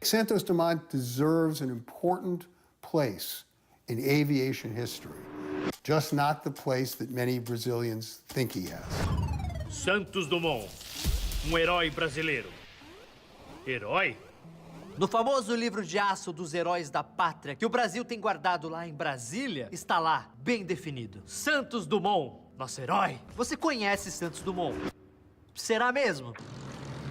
Santos Dumont deserves an important place in aviation history, just not the place that many Brazilians think he has. Santos Dumont, herói brasileiro. Herói? No famoso livro de aço dos heróis da pátria, que o Brasil tem guardado lá em Brasília, está lá, bem definido. Santos Dumont, nosso herói. Você conhece Santos Dumont? Será mesmo?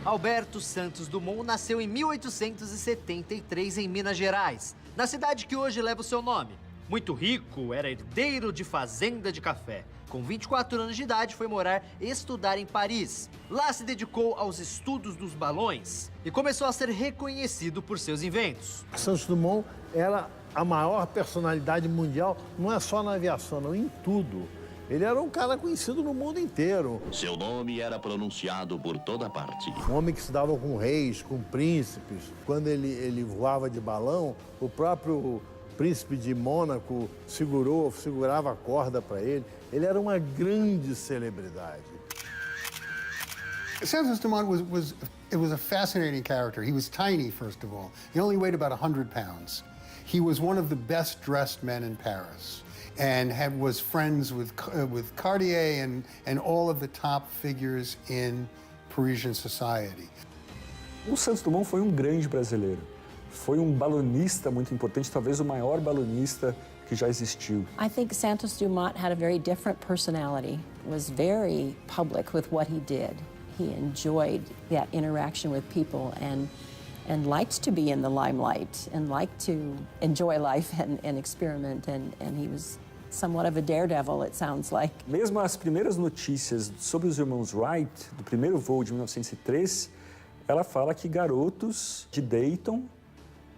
Alberto Santos Dumont nasceu em 1873 em Minas Gerais, na cidade que hoje leva o seu nome. Muito rico, era herdeiro de fazenda de café. Com 24 anos de idade, foi morar e estudar em Paris. Lá se dedicou aos estudos dos balões e começou a ser reconhecido por seus inventos. Santos Dumont era a maior personalidade mundial, não é só na aviação, não, em tudo. Ele era um cara conhecido no mundo inteiro. Seu nome era pronunciado por toda parte. Um homem que se dava com reis, com príncipes. Quando ele voava de balão, o próprio príncipe de Mônaco segurava a corda para ele. Ele era uma grande celebridade. Santos Dumont was a fascinating character. He was tiny, first of all. He only weighed about 100 pounds. He was one of the best-dressed men in Paris and was friends with Cartier and all of the top figures in Parisian society. O Santos Dumont foi um grande brasileiro. Foi um balonista muito importante, talvez o maior balonista que já existiu. I think Santos Dumont had a very different personality. Was very public with what he did. He enjoyed that interaction with people and liked to be in the limelight and liked to enjoy life and experiment, and he was somewhat of a daredevil, it sounds like. Mesmo as primeiras notícias sobre os irmãos Wright, do primeiro voo de 1903, ela fala que garotos de Dayton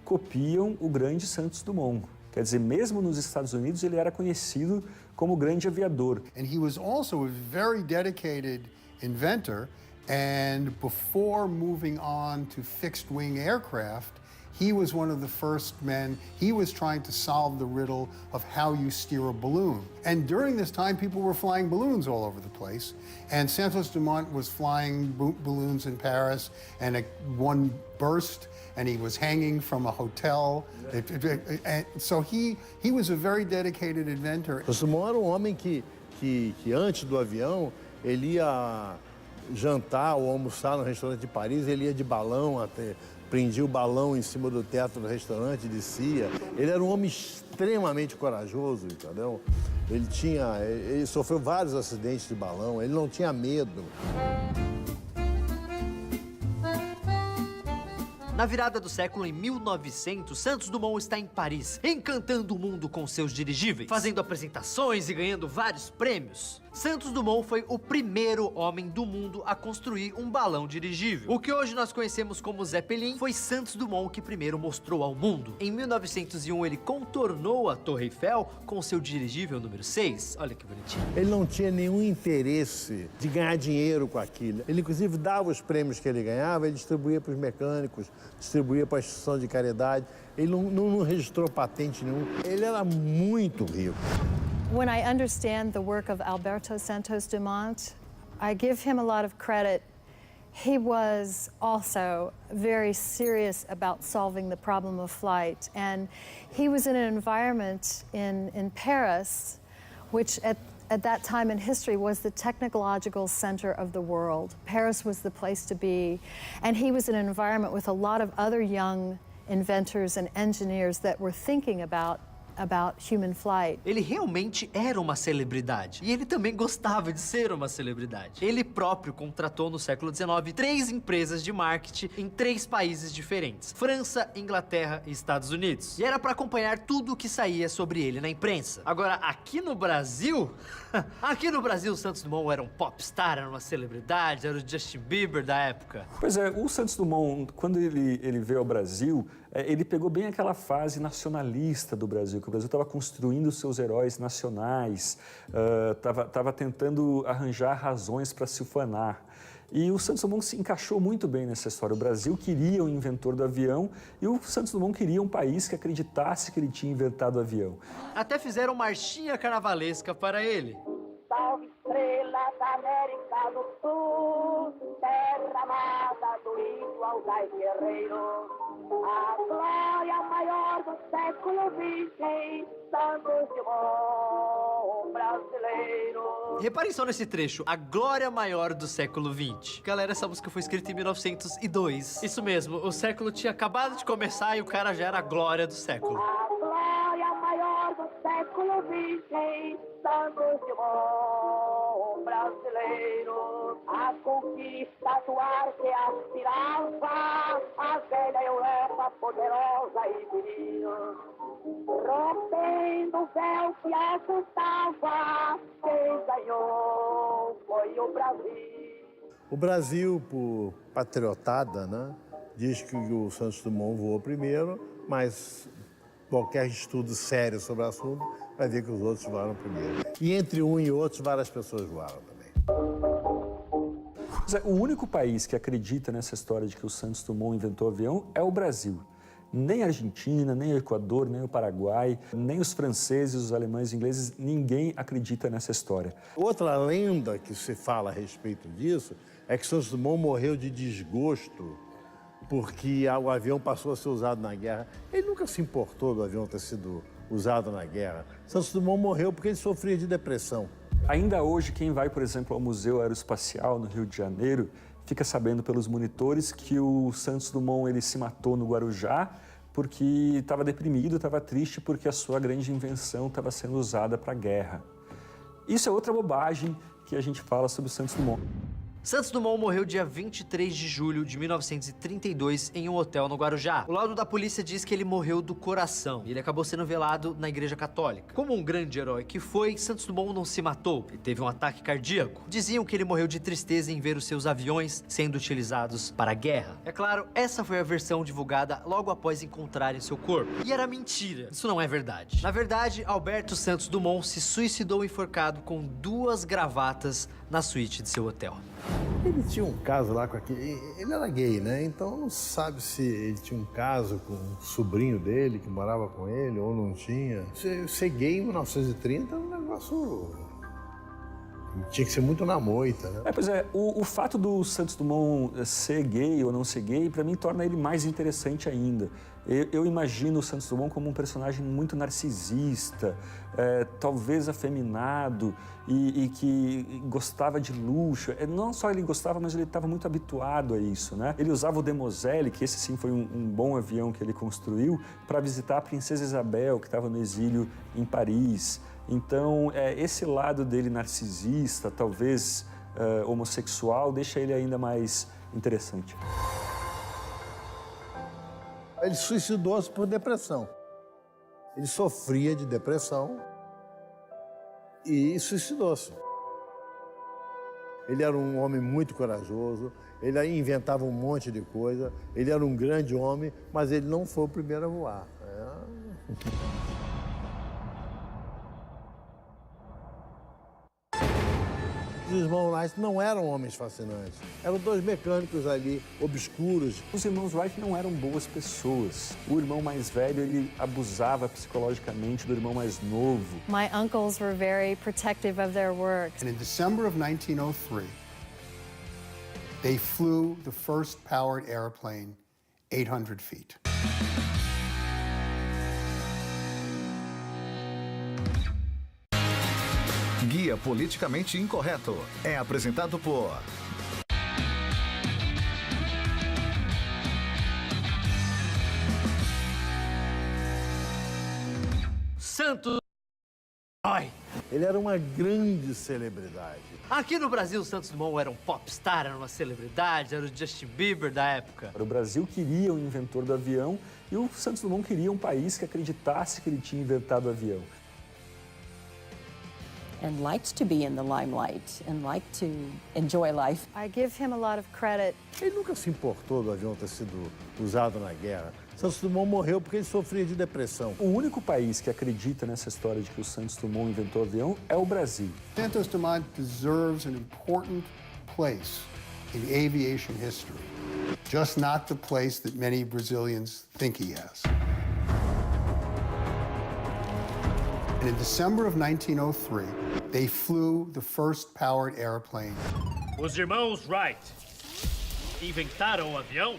copiam o grande Santos Dumont. Quer dizer, mesmo nos Estados Unidos, ele era conhecido como grande aviador. And he was also a very dedicated inventor, and before moving on to fixed-wing aircraft, he was one of the first men. He was trying to solve the riddle of how you steer a balloon. And during this time, people were flying balloons all over the place. And Santos Dumont was flying balloons in Paris, and one burst, and he was hanging from a hotel. And so he was a very dedicated inventor. Santos Dumont era um homem que antes do avião, ele ia jantar ou almoçar no restaurante de Paris, ele ia de balão até, prendia o balão em cima do teto do restaurante, descia. Ele era um homem extremamente corajoso, entendeu? Ele sofreu vários acidentes de balão, ele não tinha medo. Na virada do século, em 1900, Santos Dumont está em Paris, encantando o mundo com seus dirigíveis, fazendo apresentações e ganhando vários prêmios. Santos Dumont foi o primeiro homem do mundo a construir um balão dirigível. O que hoje nós conhecemos como Zeppelin foi Santos Dumont que primeiro mostrou ao mundo. Em 1901, ele contornou a Torre Eiffel com seu dirigível número 6. Olha que bonitinho. Ele não tinha nenhum interesse de ganhar dinheiro com aquilo. Ele, inclusive, dava os prêmios que ele ganhava, ele distribuía para os mecânicos, distribuía para a instituição de caridade. Ele não registrou patente nenhuma. Ele era muito rico. When I understand the work of Alberto Santos Dumont, I give him a lot of credit. He was also very serious about solving the problem of flight. And he was in an environment in Paris, which at that time in history was the technological center of the world. Paris was the place to be. And he was in an environment with a lot of other young inventors and engineers that were thinking about human flight. Ele realmente era uma celebridade. E ele também gostava de ser uma celebridade. Ele próprio contratou no século XIX 3 empresas de marketing em 3 países diferentes: França, Inglaterra e Estados Unidos. E era para acompanhar tudo o que saía sobre ele na imprensa. Agora, aqui no Brasil... aqui no Brasil, o Santos Dumont era um popstar, era uma celebridade, era o Justin Bieber da época. Pois é, o Santos Dumont, quando ele veio ao Brasil, ele pegou bem aquela fase nacionalista do Brasil, que o Brasil estava construindo seus heróis nacionais, estava tentando arranjar razões para se ufanar. E o Santos Dumont se encaixou muito bem nessa história. O Brasil queria o inventor do avião e o Santos Dumont queria um país que acreditasse que ele tinha inventado o avião. Até fizeram marchinha carnavalesca para ele. Salve estrela da América do Sul, terra amada do índio ao guerreiro. A glória maior do século XX, Santos Dumont brasileiro. Reparem só nesse trecho, a glória maior do século XX. Galera, essa música foi escrita em 1902. Isso mesmo, o século tinha acabado de começar e o cara já era a glória do século. A glória maior do século XX, Santos Dumont brasileiro. A conquista do ar que aspirava a velha Europa poderosa e viril. Rompendo o véu que assustava, quem ganhou foi o Brasil. O Brasil, por patriotada, né, diz que o Santos Dumont voou primeiro, mas qualquer estudo sério sobre o assunto vai ver que os outros voaram primeiro. E entre um e outros, várias pessoas voaram também. O único país que acredita nessa história de que o Santos Dumont inventou o avião é o Brasil. Nem a Argentina, nem o Equador, nem o Paraguai, nem os franceses, os alemães, os ingleses, ninguém acredita nessa história. Outra lenda que se fala a respeito disso é que Santos Dumont morreu de desgosto porque o avião passou a ser usado na guerra. Ele nunca se importou do avião ter sido usado na guerra. Santos Dumont morreu porque ele sofria de depressão. Ainda hoje, quem vai, por exemplo, ao Museu Aeroespacial no Rio de Janeiro, fica sabendo pelos monitores que o Santos Dumont ele se matou no Guarujá porque estava deprimido, estava triste porque a sua grande invenção estava sendo usada para a guerra. Isso é outra bobagem que a gente fala sobre o Santos Dumont. Santos Dumont morreu dia 23 de julho de 1932 em um hotel no Guarujá. O laudo da polícia diz que ele morreu do coração e ele acabou sendo velado na Igreja Católica. Como um grande herói que foi, Santos Dumont não se matou e teve um ataque cardíaco. Diziam que ele morreu de tristeza em ver os seus aviões sendo utilizados para a guerra. É claro, essa foi a versão divulgada logo após encontrarem seu corpo. E era mentira. Isso não é verdade. Na verdade, Alberto Santos Dumont se suicidou enforcado com 2 gravatas na suíte de seu hotel. Ele tinha um caso lá com aquele... Ele era gay, né? Então não sabe se ele tinha um caso com um sobrinho dele que morava com ele ou não tinha. Ser gay em 1930 é um negócio... Tinha que ser muito na moita, né? Pois é, o fato do Santos Dumont ser gay ou não ser gay, para mim, torna ele mais interessante ainda. Eu imagino o Santos Dumont como um personagem muito narcisista, talvez afeminado e que gostava de luxo. Não só ele gostava, mas ele estava muito habituado a isso, né? Ele usava o Demoiselle, que esse sim foi um bom avião que ele construiu, para visitar a princesa Isabel, que estava no exílio em Paris. Então, esse lado dele narcisista, talvez homossexual, deixa ele ainda mais interessante. Ele suicidou-se por depressão. Ele sofria de depressão e suicidou-se. Ele era um homem muito corajoso, ele aí inventava um monte de coisa, ele era um grande homem, mas ele não foi o primeiro a voar. Os irmãos Wright não eram homens fascinantes, eram 2 mecânicos ali, obscuros. Os irmãos Wright não eram boas pessoas. O irmão mais velho, ele abusava psicologicamente do irmão mais novo. My uncles were very protective of their work. And in December of 1903, they flew the first powered airplane 800 feet. Guia Politicamente Incorreto é apresentado por... Santos Dumont. Ele era uma grande celebridade. Aqui no Brasil, o Santos Dumont era um popstar, era uma celebridade, era o Justin Bieber da época. O Brasil queria um inventor do avião e o Santos Dumont queria um país que acreditasse que ele tinha inventado o avião. And liked to be in the limelight and liked to enjoy life. I give him a lot of credit. Ele nunca se importou do avião ter sido usado na guerra. Santos Dumont morreu porque ele sofria de depressão. O único país que acredita nessa história de que o Santos Dumont inventou o avião é o Brasil. Santos Dumont deserves an important place in aviation history, just not the place that many Brazilians think he has. And in December of 1903, they flew the first powered airplane. Os irmãos Wright inventaram o avião?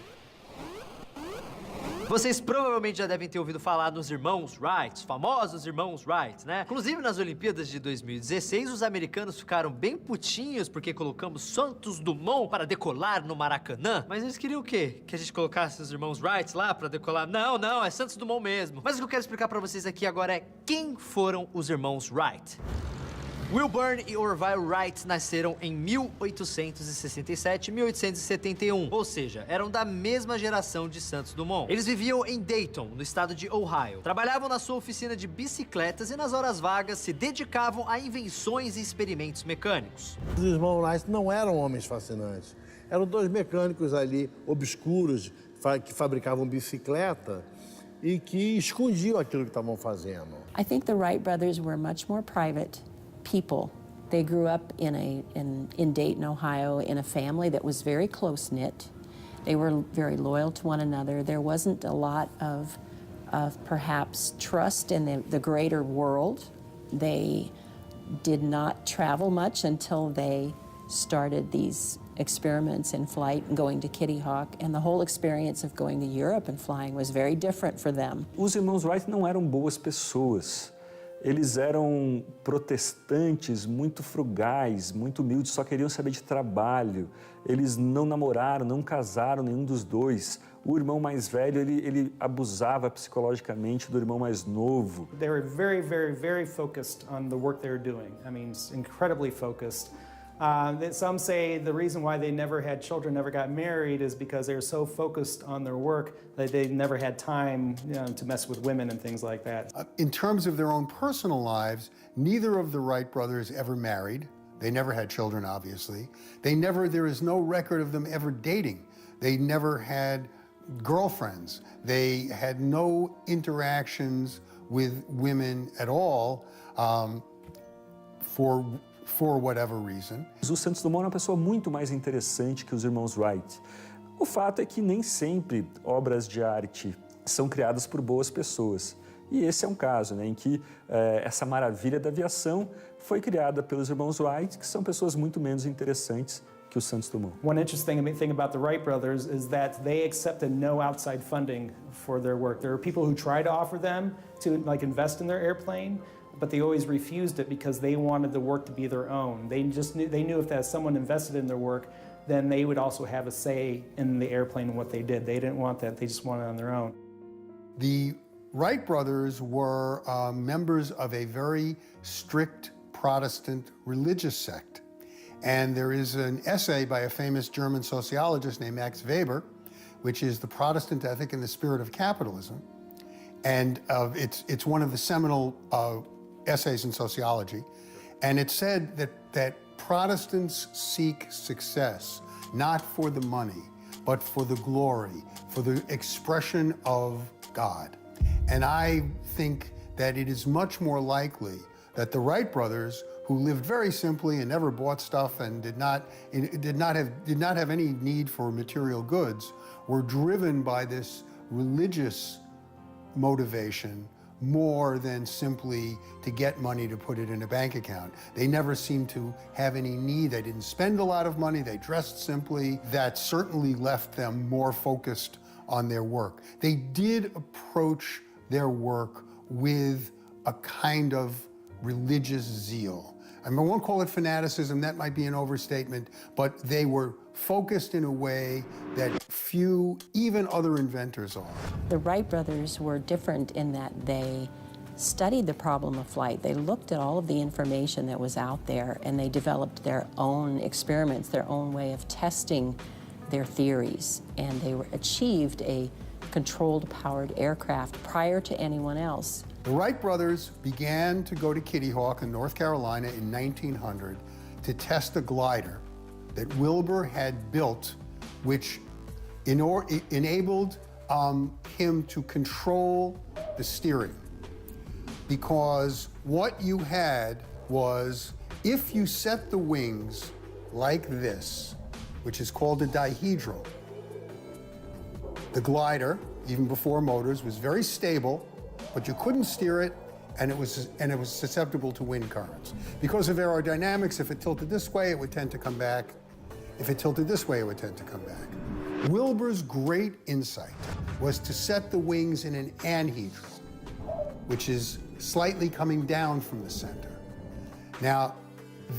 Vocês provavelmente já devem ter ouvido falar nos irmãos Wright, os famosos irmãos Wright, né? Inclusive, nas Olimpíadas de 2016, os americanos ficaram bem putinhos porque colocamos Santos Dumont para decolar no Maracanã. Mas eles queriam o quê? Que a gente colocasse os irmãos Wright lá para decolar? Não, não, é Santos Dumont mesmo. Mas o que eu quero explicar para vocês aqui agora é quem foram os irmãos Wright. Wilbur e Orville Wright nasceram em 1867 e 1871, ou seja, eram da mesma geração de Santos Dumont. Eles viviam em Dayton, no estado de Ohio. Trabalhavam na sua oficina de bicicletas e nas horas vagas se dedicavam a invenções e experimentos mecânicos. Os irmãos Wright não eram homens fascinantes. Eram dois mecânicos ali, obscuros, que fabricavam bicicleta e que escondiam aquilo que estavam fazendo. I think the Wright brothers were much more private people. They grew up in Dayton, Ohio, in a family that was very close-knit. They were very loyal to one another. There wasn't a lot of perhaps trust in the greater world. They did not travel much until they started these experiments in flight and going to Kitty Hawk, and the whole experience of going to Europe and flying was very different for them. Os irmãos Wright não eram boas pessoas. Eles eram protestantes, muito frugais, muito humildes, só queriam saber de trabalho. Eles não namoraram, não casaram, nenhum dos dois. O irmão mais velho, ele abusava psicologicamente do irmão mais novo. They were very, very, very focused on the work they were doing. I mean, incredibly focused. Some say the reason why they never had children, never got married, is because they were so focused on their work that they never had time, to mess with women and things like that. In terms of their own personal lives, neither of the Wright brothers ever married. They never had children, obviously. There is no record of them ever dating. They never had girlfriends. They had no interactions with women at all, for whatever reason. O Santos Dumont é uma pessoa muito mais interessante que os irmãos Wright. O fato é que nem sempre obras de arte são criadas por boas pessoas. E esse é um caso, né, em que essa maravilha da aviação foi criada pelos irmãos Wright, que são pessoas muito menos interessantes que o Santos Dumont. One interesting thing about the Wright brothers is that they accepted no outside funding for their work. There were people who tried to offer them to invest in their airplane, but they always refused it because they wanted the work to be their own. They knew if someone invested in their work, then they would also have a say in the airplane and what they did. They didn't want that. They just wanted it on their own. The Wright brothers were members of a very strict Protestant religious sect. And there is an essay by a famous German sociologist named Max Weber, which is The Protestant Ethic and the Spirit of Capitalism. And it's one of the seminal essays in sociology. And it said that Protestants seek success, not for the money, but for the glory, for the expression of God. And I think that it is much more likely that the Wright brothers, who lived very simply and never bought stuff and did not have any need for material goods, were driven by this religious motivation more than simply to get money to put it in a bank account. They never seemed to have any need. They didn't spend a lot of money. They dressed simply. That certainly left them more focused on their work. They did approach their work with a kind of religious zeal. I won't call it fanaticism, that might be an overstatement, but they were focused in a way that few, even other inventors are. The Wright brothers were different in that they studied the problem of flight. They looked at all of the information that was out there, and they developed their own experiments, their own way of testing their theories, and they achieved a controlled powered aircraft prior to anyone else. The Wright brothers began to go to Kitty Hawk in North Carolina in 1900 to test a glider that Wilbur had built, which enabled him to control the steering. Because what you had was, if you set the wings like this, which is called a dihedral, the glider, even before motors, was very stable, but you couldn't steer it, and it was susceptible to wind currents. Because of aerodynamics, if it tilted this way, it would tend to come back. If it tilted this way, it would tend to come back. Wilbur's great insight was to set the wings in an anhedral, which is slightly coming down from the center. Now,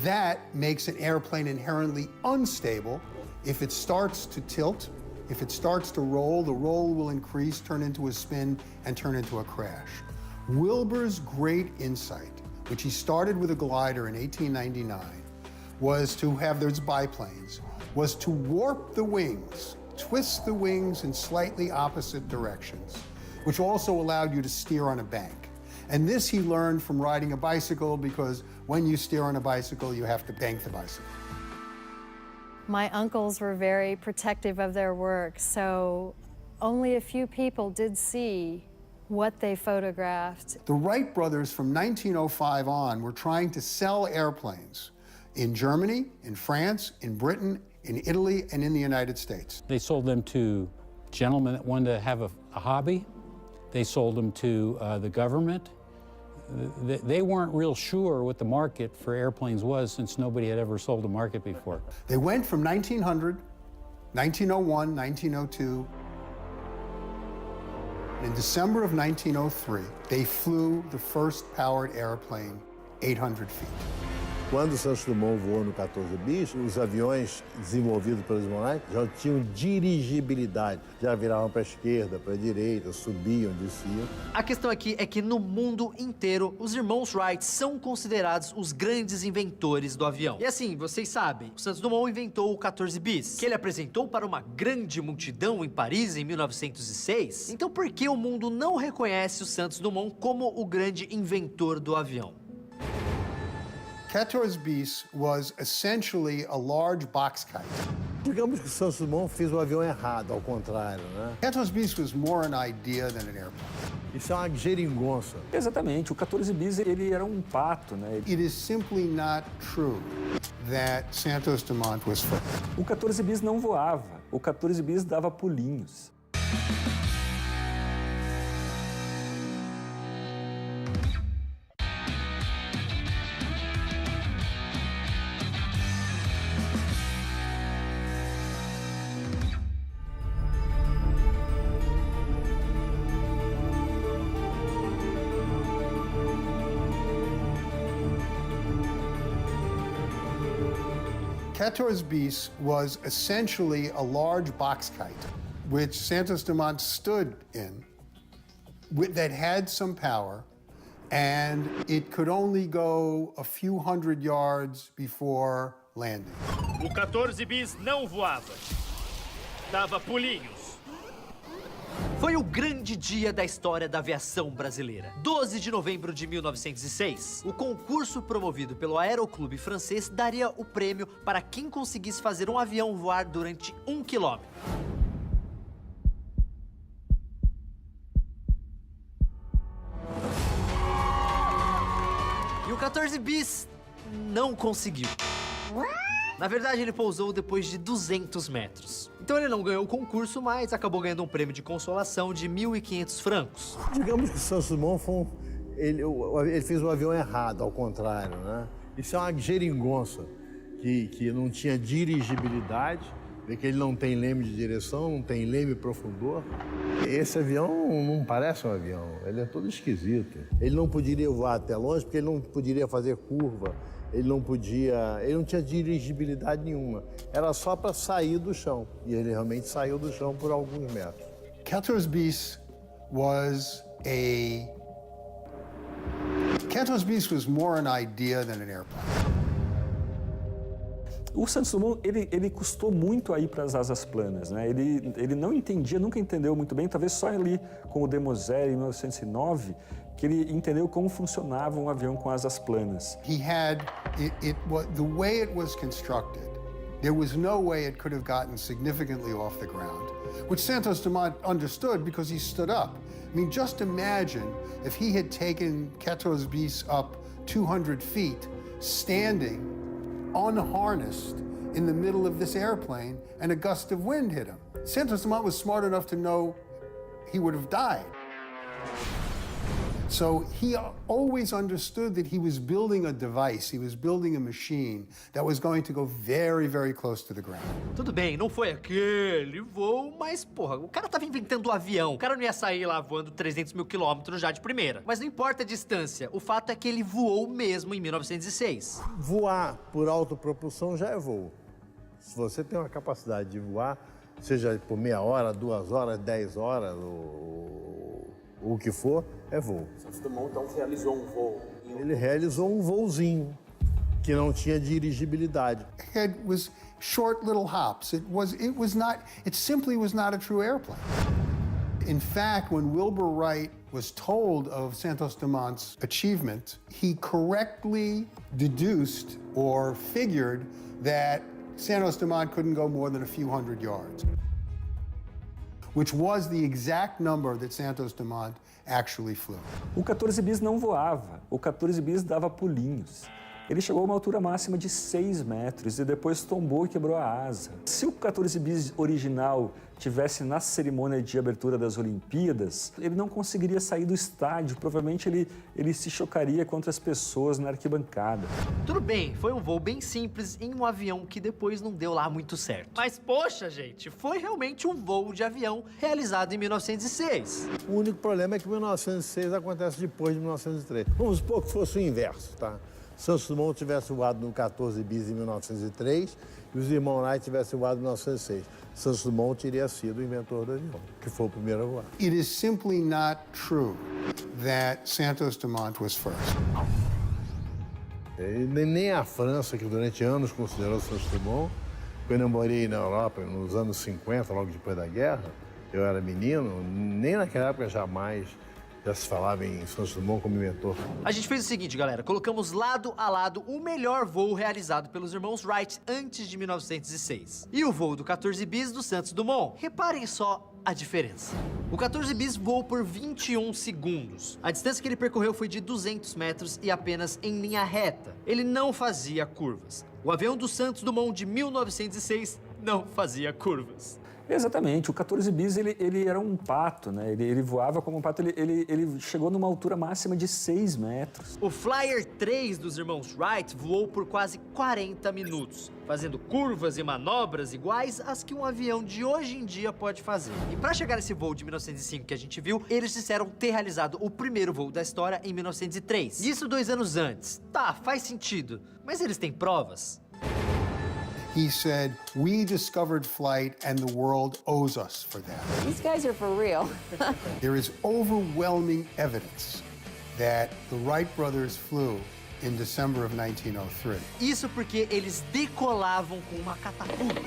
that makes an airplane inherently unstable. If it starts to tilt, if it starts to roll, the roll will increase, turn into a spin, and turn into a crash. Wilbur's great insight, which he started with a glider in 1899, was to have those biplanes, was to warp the wings, twist the wings in slightly opposite directions, which also allowed you to steer on a bank. And this he learned from riding a bicycle, because when you steer on a bicycle, you have to bank the bicycle. My uncles were very protective of their work, so only a few people did see what they photographed. The Wright brothers from 1905 on were trying to sell airplanes in Germany, in France, in Britain, in Italy, and in the United States. They sold them to gentlemen that wanted to have a hobby. They sold them to the government. They weren't real sure what the market for airplanes was, since nobody had ever sold a market before. They went from 1900, 1901, 1902. In December of 1903, they flew the first powered airplane 800 feet. Quando Santos Dumont voou no 14 bis, os aviões desenvolvidos pelos Monarch já tinham dirigibilidade. Já viravam para a esquerda, para a direita, subiam, desciam. A questão aqui é que no mundo inteiro, os irmãos Wright são considerados os grandes inventores do avião. E assim, vocês sabem, o Santos Dumont inventou o 14 bis, que ele apresentou para uma grande multidão em Paris em 1906. Então por que o mundo não reconhece o Santos Dumont como o grande inventor do avião? 14 bis was essentially a large box kite. Digamos que o Santos Dumont fez o avião errado, ao contrário, né? 14 bis was more an idea than an airplane. Isso é uma geringonça. Exatamente, o 14 bis ele era um pato, né? It is simply not true that Santos Dumont was first. O 14 bis não voava, o 14 bis dava pulinhos. Quatorze bis was essentially a large box kite, which Santos Dumont stood in, that had some power, and it could only go a few hundred yards before landing. O 14 bis não voava. Dava pulinhos. Foi o grande dia da história da aviação brasileira. 12 de novembro de 1906, o concurso promovido pelo Aeroclube francês daria o prêmio para quem conseguisse fazer um avião voar durante 1 quilômetro. E o 14 bis não conseguiu. Na verdade, ele pousou depois de 200 metros. Então ele não ganhou o concurso, mas acabou ganhando um prêmio de consolação de 1.500 francos. Digamos que o Santos Dumont foi ele fez o avião errado, ao contrário, né? Isso é uma geringonça, que não tinha dirigibilidade, vê que ele não tem leme de direção, não tem leme profundor. Esse avião não parece um avião, ele é todo esquisito. Ele não poderia voar até longe, porque ele não poderia fazer curva. Ele não tinha dirigibilidade nenhuma. Era só para sair do chão. E ele realmente saiu do chão por alguns metros. 14 bis was a... 14 bis was more an idea than an airplane. O Santos Dumont, ele custou muito a ir para as asas planas, né? Ele não entendia, nunca entendeu muito bem, talvez só ali com o Demoiselle em 1909, que ele entendeu como funcionava um avião com asas planas. He had, the way it was constructed, there was no way it could have gotten significantly off the ground, which Santos Dumont understood because he stood up. I mean, just imagine if he had taken 14 bis up 200 feet, standing, unharnessed, in the middle of this airplane, and a gust of wind hit him. Santos Dumont was smart enough to know he would have died. So he always understood that he was building a device, he was building a machine that was going to go very, very close to the ground. Tudo bem, não foi aquele voo, mas, porra, o cara tava inventando o avião. O cara não ia sair lá voando 300 mil quilômetros já de primeira. Mas não importa a distância, o fato é que ele voou mesmo em 1906. Voar por autopropulsão já é voo. Se você tem uma capacidade de voar, seja por meia hora, 2 horas, 10 horas, o que for, é voo. Santos Dumont, então, realizou um voo. Ele realizou um voozinho que não tinha dirigibilidade. It was short little hops. It simply was not a true airplane. In fact, when Wilbur Wright was told of Santos Dumont's achievement, he correctly deduced or figured that Santos Dumont couldn't go more than a few hundred yards, which was the exact number that Santos Dumont actually flew. O 14 bis não voava, o 14 bis dava pulinhos. Ele chegou a uma altura máxima de 6 metros e depois tombou e quebrou a asa. Se o 14 bis original tivesse na cerimônia de abertura das Olimpíadas, ele não conseguiria sair do estádio. Provavelmente ele se chocaria contra as pessoas na arquibancada. Tudo bem, foi um voo bem simples em um avião que depois não deu lá muito certo. Mas, poxa, gente, foi realmente um voo de avião realizado em 1906. O único problema é que 1906 acontece depois de 1903. Vamos supor que fosse o inverso, tá? Santos Dumont tivesse voado no 14 bis em 1903 e os irmãos Wright tivessem voado em 1906. Santos Dumont teria sido o inventor do avião, que foi o primeiro a voar. It is simply not true that Santos Dumont was first. Nem a França, que durante anos considerou Santos Dumont, quando eu morei na Europa, nos anos 50, logo depois da guerra, eu era menino, nem naquela época jamais já se falava em Santos Dumont como inventor. A gente fez o seguinte, galera. Colocamos lado a lado o melhor voo realizado pelos irmãos Wright antes de 1906. E o voo do 14 bis do Santos Dumont. Reparem só a diferença. O 14 bis voou por 21 segundos. A distância que ele percorreu foi de 200 metros e apenas em linha reta. Ele não fazia curvas. O avião do Santos Dumont de 1906 não fazia curvas. Exatamente, o 14 bis ele era um pato, né? Ele voava como um pato, ele chegou numa altura máxima de 6 metros. O Flyer 3 dos irmãos Wright voou por quase 40 minutos, fazendo curvas e manobras iguais às que um avião de hoje em dia pode fazer. E para chegar nesse voo de 1905 que a gente viu, eles disseram ter realizado o primeiro voo da história em 1903. Isso 2 anos antes. Tá, faz sentido, mas eles têm provas? He said, "We discovered flight and the world owes us for that." These guys are for real. There is overwhelming evidence that the Wright brothers flew in December of 1903. Isso porque eles decolavam com uma catapulta.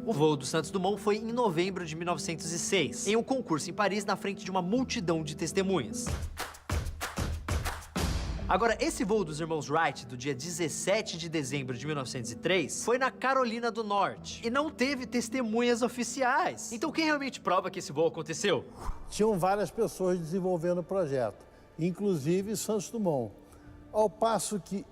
O voo do Santos Dumont foi em novembro de 1906, em um concurso em Paris, na frente de uma multidão de testemunhas. Agora, esse voo dos irmãos Wright, do dia 17 de dezembro de 1903, foi na Carolina do Norte e não teve testemunhas oficiais. Então, quem realmente prova que esse voo aconteceu? Tinham várias pessoas desenvolvendo o projeto, inclusive Santos Dumont. Ao passo que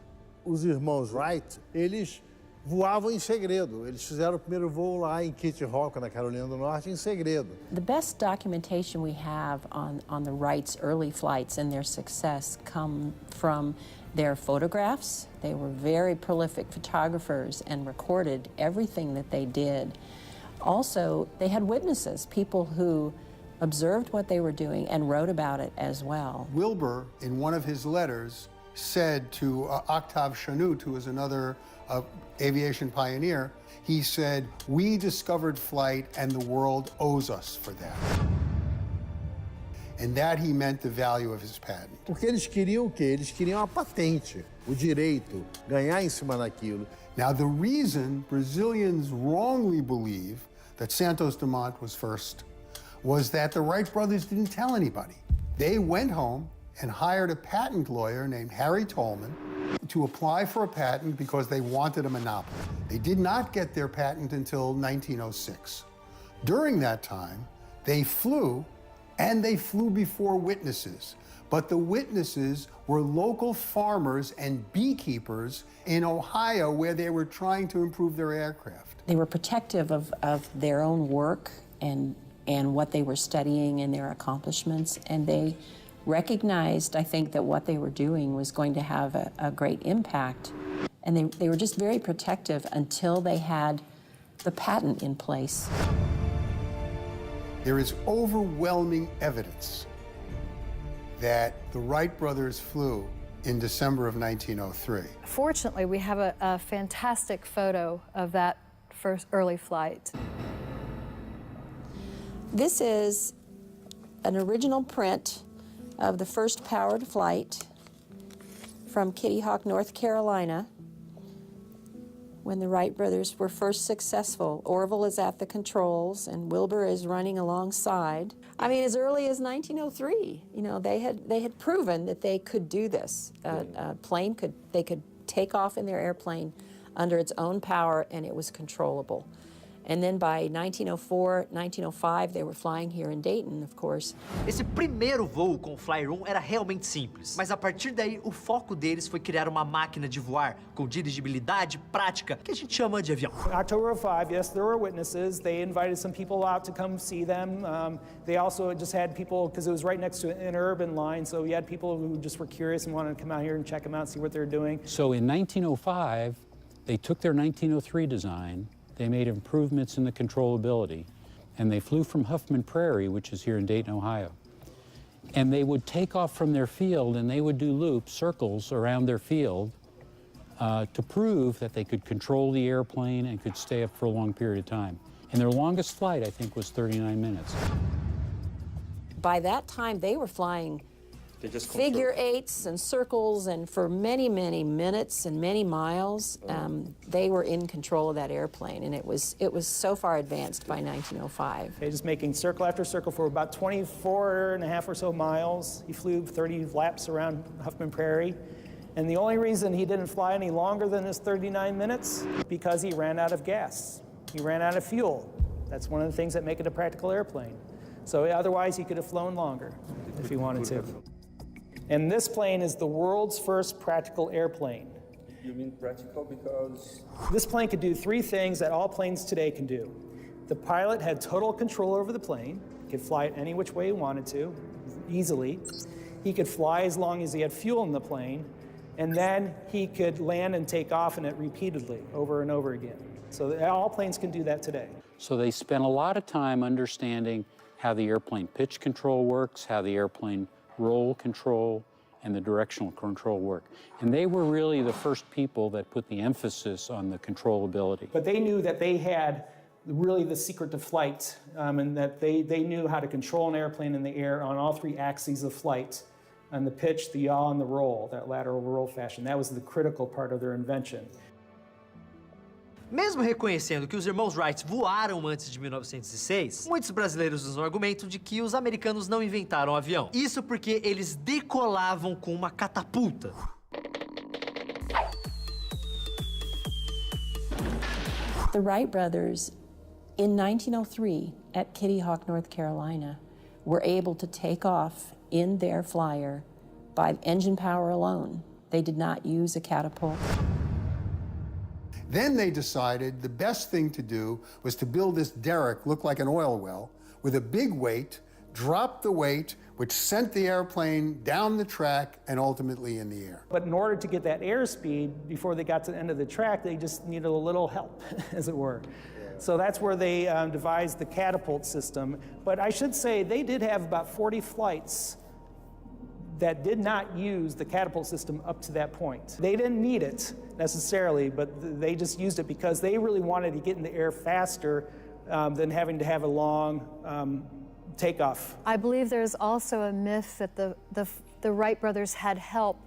os irmãos Wright, eles voavam em segredo. Eles fizeram o primeiro voo lá em Kitty Hawk, na Carolina do Norte, em segredo. The best documentation we have on the Wrights' early flights and their success come from their photographs. They were very prolific photographers and recorded everything that they did. Also, they had witnesses, people who observed what they were doing and wrote about it as well. Wilbur, in one of his letters, said to Octave Chanute, who was another aviation pioneer, he said, "We discovered flight and the world owes us for that." And that he meant the value of his patent. Porque eles queriam o quê? Eles queriam a patente, o direito, ganhar em cima daquilo. Now, the reason Brazilians wrongly believe that Santos Dumont was first was that the Wright brothers didn't tell anybody. They went home and hired a patent lawyer named Harry Tolman to apply for a patent because they wanted a monopoly. They did not get their patent until 1906. During that time, They flew, and they flew before witnesses. But the witnesses were local farmers and beekeepers in Ohio where they were trying to improve their aircraft. They were protective of their own work and what they were studying and their accomplishments, and they recognized, I think, that what they were doing was going to have a great impact. And they were just very protective until they had the patent in place. There is overwhelming evidence that the Wright brothers flew in December of 1903. Fortunately, we have a fantastic photo of that first early flight. This is an original print of the first powered flight from Kitty Hawk, North Carolina, when the Wright brothers were first successful. Orville is at the controls and Wilbur is running alongside. I mean, as early as 1903, you know, they had proven that they could do this. They could take off in their airplane under its own power, and it was controllable. And then by 1904, 1905, they were flying here in Dayton, of course. Esse primeiro voo com o Flyer 1 era realmente simples, mas a partir daí o foco deles foi criar uma máquina de voar com dirigibilidade prática, que a gente chama de avião. October of 5, yes, there were witnesses. They invited some people out to come see them. They also just had people, because it was right next to an interurban line, so we had people who just were curious and wanted to come out here and check them out, see what they're doing. So in 1905, they took their 1903 design, they made improvements in the controllability, and they flew from Huffman Prairie, which is here in Dayton, Ohio. And they would take off from their field, and they would do loops, circles around their field to prove that they could control the airplane and could stay up for a long period of time. And their longest flight, I think, was 39 minutes. By that time, they were flying figure eights and circles, and for many, many minutes and many miles, they were in control of that airplane, and it was so far advanced by 1905. Okay, just making circle after circle for about 24 and a half or so miles. He flew 30 laps around Huffman Prairie, and the only reason he didn't fly any longer than his 39 minutes, because he ran out of gas. He ran out of fuel. That's one of the things that make it a practical airplane. So otherwise, he could have flown longer if he wanted to. And this plane is the world's first practical airplane. You mean practical because? This plane could do three things that all planes today can do. The pilot had total control over the plane. He could fly it any which way he wanted to, easily. He could fly as long as he had fuel in the plane. And then he could land and take off in it repeatedly, over and over again. So all planes can do that today. So they spent a lot of time understanding how the airplane pitch control works, how the airplane roll control and the directional control work. And they were really the first people that put the emphasis on the controllability. But they knew that they had really the secret to flight, and that they knew how to control an airplane in the air on all three axes of flight, on the pitch, the yaw, and the roll, that lateral roll fashion. That was the critical part of their invention. Mesmo reconhecendo que os irmãos Wright voaram antes de 1906, muitos brasileiros usam o argumento de que os americanos não inventaram o avião. Isso porque eles decolavam com uma catapulta. The Wright brothers, in 1903, at Kitty Hawk, North Carolina, were able to take off in their flyer by engine power alone. They did not use a catapult. Then they decided the best thing to do was to build this derrick, look like an oil well, with a big weight, drop the weight, which sent the airplane down the track and ultimately in the air. But in order to get that airspeed, before they got to the end of the track, they just needed a little help, as it were. So that's where they devised the catapult system. But I should say they did have about 40 flights that did not use the catapult system up to that point. They didn't need it necessarily, but they just used it because they really wanted to get in the air faster than having to have a long takeoff. I believe there's also a myth that the Wright brothers had help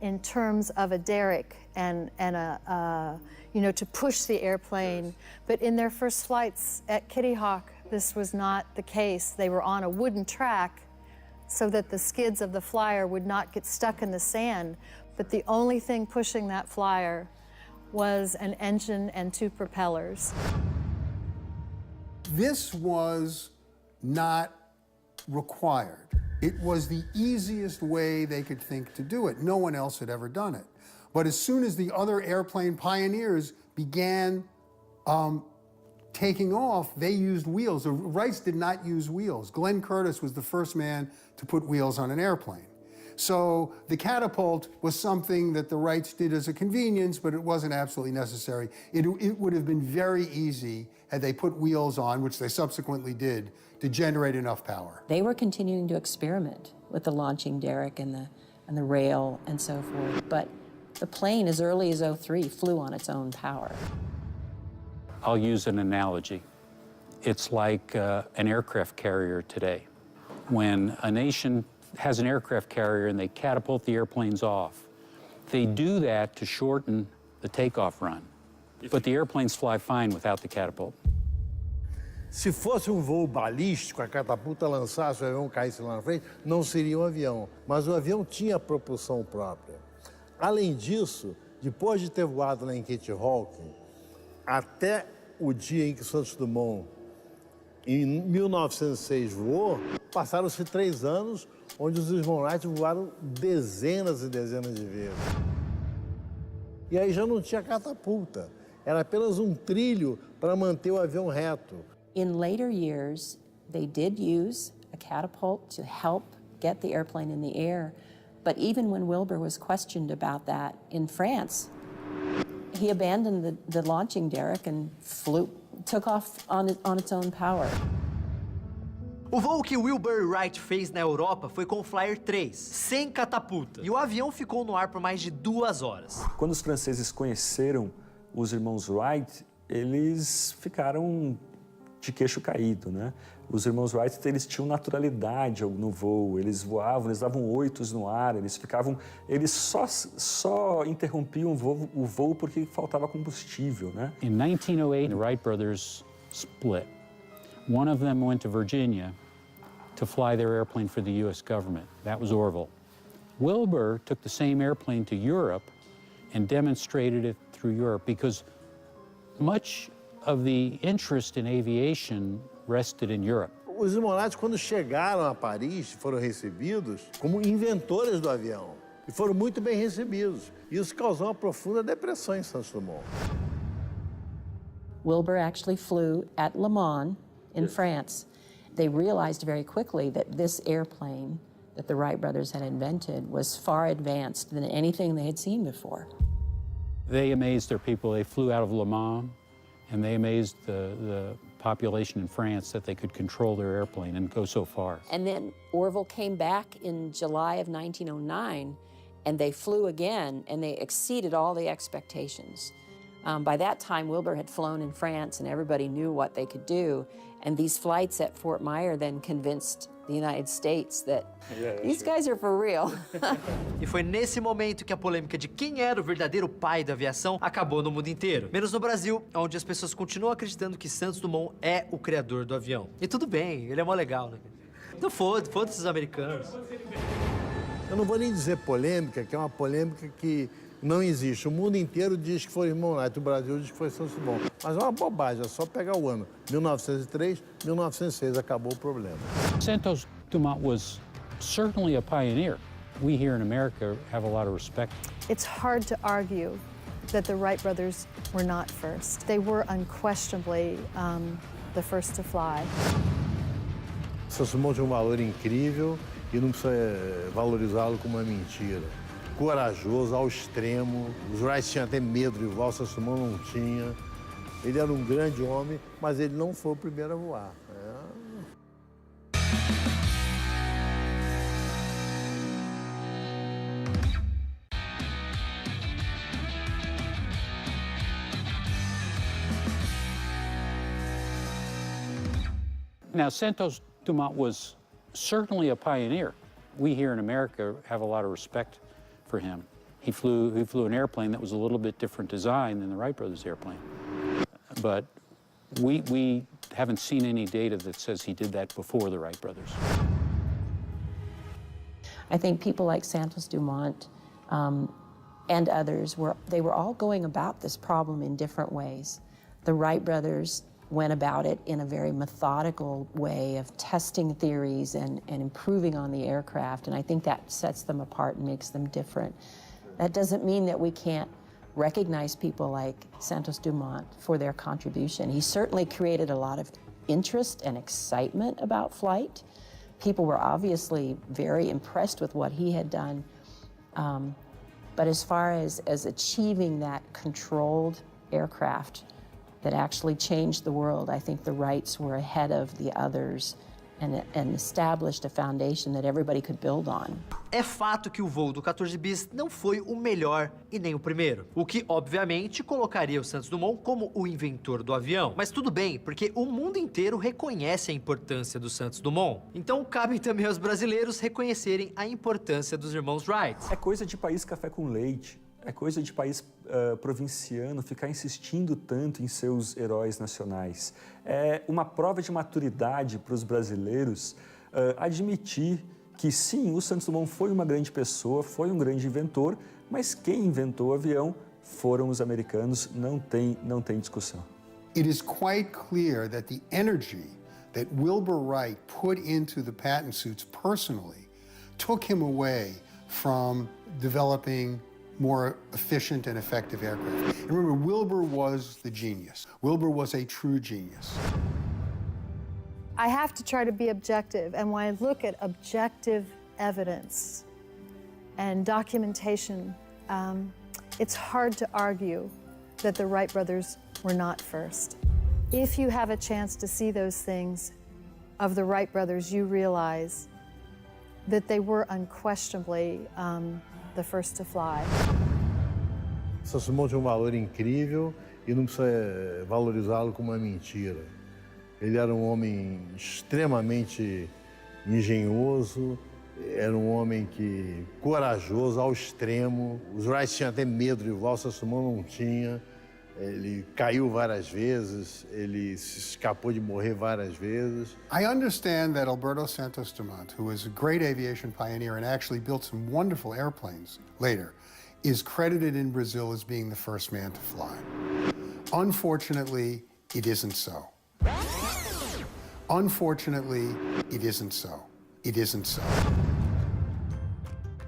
in terms of a derrick and to push the airplane. But in their first flights at Kitty Hawk, this was not the case. They were on a wooden track so that the skids of the flyer would not get stuck in the sand. But the only thing pushing that flyer was an engine and two propellers. This was not required. It was the easiest way they could think to do it. No one else had ever done it. But as soon as the other airplane pioneers began taking off, they used wheels. The Wrights did not use wheels. Glenn Curtiss was the first man to put wheels on an airplane. So the catapult was something that the Wrights did as a convenience, but it wasn't absolutely necessary. It would have been very easy had they put wheels on, which they subsequently did, to generate enough power. They were continuing to experiment with the launching derrick and the rail and so forth. But the plane, as early as '03, flew on its own power. I'll use an analogy. It's like an aircraft carrier today. When a nation has an aircraft carrier and they catapult the airplanes off, they do that to shorten the takeoff run. But the airplanes fly fine without the catapult. Se fosse voo balístico, a catapulta lançasse, o avião caísse lá na frente, não seria um avião. Mas o avião tinha propulsão própria. Além disso, depois de ter voado lá em Kitty Hawking, até o dia em que Santos Dumont, em 1906, voou, passaram-se 3 anos, onde os irmãos Wright voaram dezenas e dezenas de vezes. E aí já não tinha catapulta. Era apenas um trilho para manter o avião reto. In later years, they did use a catapult to help get the airplane in the air. But even when Wilbur was questioned about that in France, he abandoned the launching derrick and took off on its own power. O voo que Wilbur Wright fez na Europa foi com o Flyer 3, sem catapulta. E o avião ficou no ar por mais de 2 horas. Quando os franceses conheceram os irmãos Wright, eles ficaram de queixo caído, né? Os irmãos Wright, eles tinham naturalidade no voo, eles voavam, eles davam 8s no ar, eles só interrompiam o voo porque faltava combustível, né? In 1908, the Wright brothers split. One of them went to Virginia to fly their airplane for the U.S. government. That was Orville. Wilbur took the same airplane to Europe and demonstrated it through Europe because much of the interest in aviation rested in Europe. Os irmãos Wright, quando chegaram a Paris, foram recebidos como inventores do avião. E foram muito bem recebidos. Isso causou uma profunda depressão em Santos Dumont. Wilbur actually flew at Le Mans in France. They realized very quickly that this airplane that the Wright brothers had invented was far advanced than anything they had seen before. They amazed their people. They flew out of Le Mans, and they amazed the population in France that they could control their airplane and go so far. And then Orville came back in July of 1909, and they flew again, and they exceeded all the expectations. By that time, Wilbur had flown in France, and everybody knew what they could do. And these flights at Fort Myer then convinced the United States that these guys are for real. E foi nesse momento que a polêmica de quem era o verdadeiro pai da aviação acabou no mundo inteiro. Menos no Brasil, onde as pessoas continuam acreditando que Santos Dumont é o criador do avião. E tudo bem, ele é mó legal, né? Então foda-se os americanos. Eu não vou nem dizer polêmica, que é uma polêmica que não existe. O mundo inteiro diz que foi irmão Wright, o Brasil diz que foi Santos Dumont. Mas é uma bobagem, é só pegar o ano. 1903, 1906, acabou o problema. Santos Dumont was certainly a pioneer. We here in America have a lot of respect. It's hard to argue that the Wright brothers were not first. They were unquestionably the first to fly. Santos Dumont tinha um valor incrível e não precisa valorizá-lo como uma mentira. Corajoso, ao extremo. Os Wright tinham até medo de voar, o Santos Dumont não tinha. Ele era um grande homem, mas ele não foi o primeiro a voar. Now, Santos Dumont was certainly a pioneer. We here in America have a lot of respect for him. He flew an airplane that was a little bit different design than the Wright brothers airplane. But we haven't seen any data that says he did that before the Wright brothers. I think people like Santos Dumont and others, they were all going about this problem in different ways. The Wright brothers went about it in a very methodical way of testing theories and improving on the aircraft, and I think that sets them apart and makes them different. That doesn't mean that we can't recognize people like Santos Dumont for their contribution. He certainly created a lot of interest and excitement about flight. People were obviously very impressed with what he had done. But as far as achieving that controlled aircraft that actually changed the world, I think the Wrights were ahead of the others and established a foundation that everybody could build on. É fato que o voo do 14 bis não foi o melhor e nem o primeiro, o que obviamente colocaria o Santos Dumont como o inventor do avião. Mas tudo bem, porque o mundo inteiro reconhece a importância do Santos Dumont. Então cabe também aos brasileiros reconhecerem a importância dos irmãos Wright. É coisa de país café com leite. É coisa de país provinciano ficar insistindo tanto em seus heróis nacionais. É uma prova de maturidade para os brasileiros admitir que sim, o Santos Dumont foi uma grande pessoa, foi um grande inventor, mas quem inventou o avião foram os americanos, não tem discussão. It is quite clear that the energy that Wilbur Wright put into the patent suits personally took him away from developing more efficient and effective aircraft. And remember, Wilbur was the genius. Wilbur was a true genius. I have to try to be objective, and when I look at objective evidence and documentation, it's hard to argue that the Wright brothers were not first. If you have a chance to see those things of the Wright brothers, you realize that they were unquestionably the first to fly. Santos Dumont tinha um valor incrível e não precisa valorizá-lo como uma mentira. Ele era um homem extremamente engenhoso, era um homem corajoso ao extremo. Os Wright tinham até medo de voar, o Santos Dumont não tinha. Ele caiu várias vezes, ele se escapou de morrer várias vezes. I understand that Alberto Santos Dumont, who was a great aviation pioneer and actually built some wonderful airplanes later, is credited in Brazil as being the first man to fly. Unfortunately, it isn't so. Unfortunately, it isn't so. It isn't so.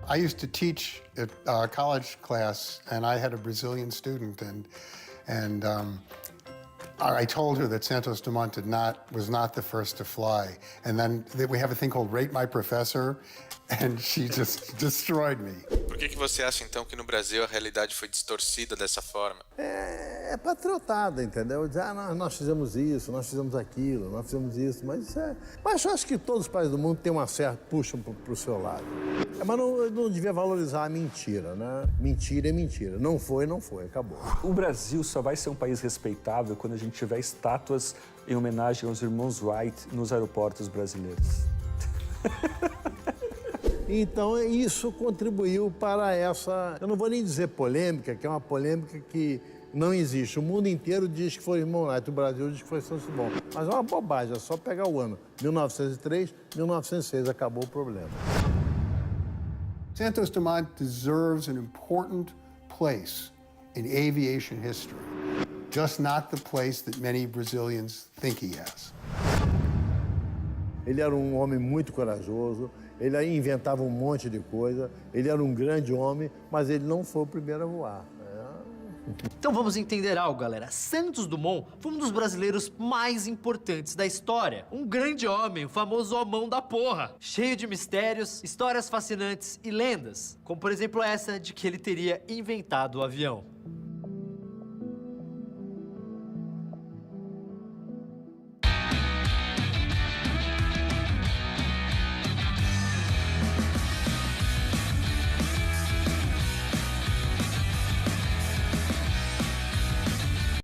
I used to teach at a college class, and I had a Brazilian student, and I told her that Santos Dumont was not the first to fly. And then we have a thing called Rate My Professor, and she just destroyed me. Por que você acha, então, que no Brasil a realidade foi distorcida dessa forma? É patriotada, entendeu? Diz, nós fizemos isso, nós fizemos aquilo, nós fizemos isso, mas eu acho que todos os países do mundo têm uma certa puxa pro seu lado. Mas não devia valorizar a mentira, né? Mentira é mentira. Não foi, acabou. O Brasil só vai ser um país respeitável quando a gente tiver estátuas em homenagem aos irmãos Wright nos aeroportos brasileiros. Então, isso contribuiu para essa, eu não vou nem dizer polêmica, que é uma polêmica que não existe. O mundo inteiro diz que foi irmão Wright, o Brasil diz que foi Santos Dumont. Mas é uma bobagem, é só pegar o ano. 1903, 1906, acabou o problema. Santos Dumont deserves an important place in aviation history, just not the place that many Brazilians think he has. Ele era um homem muito corajoso, ele aí inventava um monte de coisa, ele era um grande homem, mas ele não foi o primeiro a voar. Então vamos entender algo, galera. Santos Dumont foi um dos brasileiros mais importantes da história. Um grande homem, o famoso homão da porra. Cheio de mistérios, histórias fascinantes e lendas. Como, por exemplo, essa de que ele teria inventado o avião.